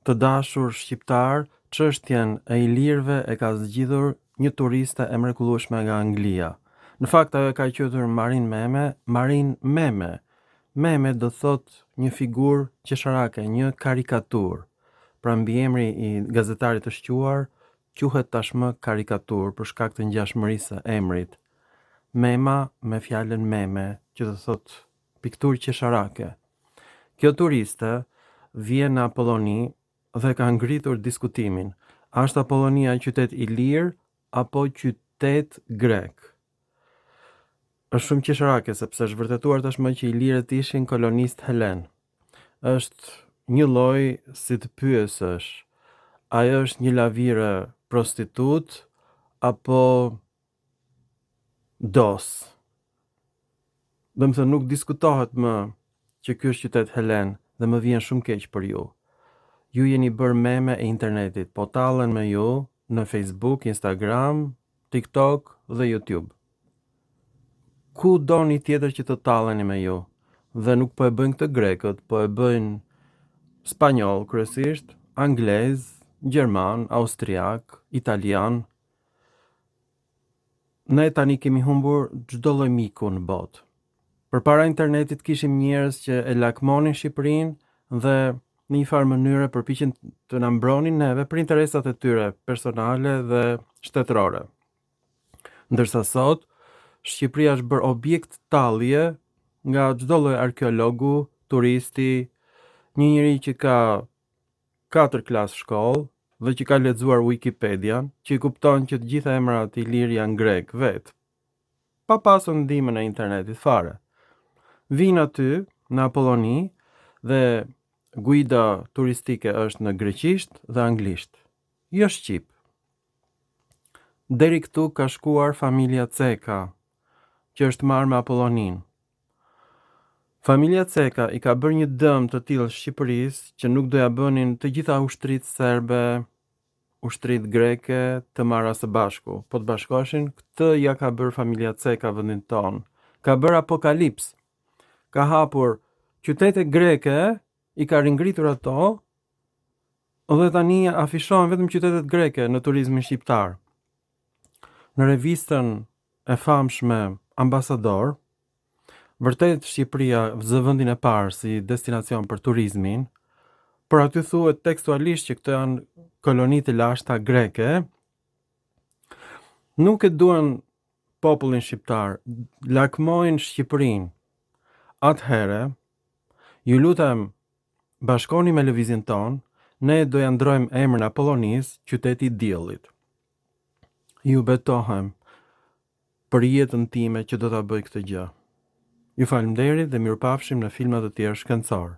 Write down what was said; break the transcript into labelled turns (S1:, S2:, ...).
S1: Të dashur shqiptar, çështjen e ilirëve e ka zgjidhur një turiste e mrekullueshme nga Anglia. Në fakt ajo e ka quajtur Marin Meme. Meme do thot një figurë qesharake, një karikaturë. Pra mbiemri i gazetarit të shquar quhet tashmë karikaturë për shkak të ngjashmërisë së emrit. Mema me fjalën meme, që do thot pikturë qesharake. Kjo turiste vjen në Apolloni dhe ka ngritur diskutimin. A është Apollonia qytet i lirë apo qytet grek? Është shumë qesharake sepse është vërtetuar tashmë që ilirët ishin kolonistë helen. Është një lloj si të pyesësh, ajo është një lavire prostitut apo dos? Dhe më thënë, nuk diskutohet më që ky është qytet helen dhe më vjen shumë keq për ju. Ju jeni bërë meme e internetit, po tallen me ju në Facebook, Instagram, TikTok dhe YouTube. Ku doni tjetër që të talleni me ju? Dhe nuk po e bëjnë këtë grekët, po e bëjnë spanjoll kryesisht, anglez, gjerman, austriak, italian. Ne tani kemi humbur çdo lloj miku në botë. Përpara internetit kishim njerëz që e lakmonin Shqipërinë dhe në një farë mënyre përpiqen të na mbronin neve për interesat e tyre personale dhe shtetërore. Ndërsa sot, Shqipëria është bërë objekt tallje nga çdo lloj arkeologu, turisti, një njeri që ka 4 klasë shkollë dhe që ka lexuar Wikipedia, që i kupton që të gjitha emrat ilir janë grek vet, pa pasur ndihmën e internetit fare. Vinë aty në Apolloni dhe guida turistike është në greqisht dhe anglisht, jo shqip. Deri këtu ka shkuar familja Ceka, që është marrë me Apollonin. Familja Ceka i ka bërë një dëm të tillë Shqipërisë që nuk doja bënin të gjitha ushtritë serbe, ushtritë greke të marra së bashku. Po të bashkoheshin, këtë ja ka bërë familja Ceka vendin ton. Ka bërë apokalips. Ka hapur qytete greke, i ka ringritur ato, dhe tani afishohen vetëm qytetet greke në turizmin shqiptar. Në revistën e famshme Ambasador, vërtet Shqipëria zë vendin e parë si destinacion për turizmin, por aty thuhet tekstualisht që këto janë kolonitë lashta greke. Nuk e duan popullin shqiptar, lakmojnë Shqipërinë. Atëherë, ju lutem, bashkoni me lëvizjen ton, ne do ja ndrojmë emrin Apollonis, qyteti i diellit. Ju betohem për jetën time që do ta bëj këtë gjë. Ju falemnderit dhe mirupafshim në filma të tjerë shkencor.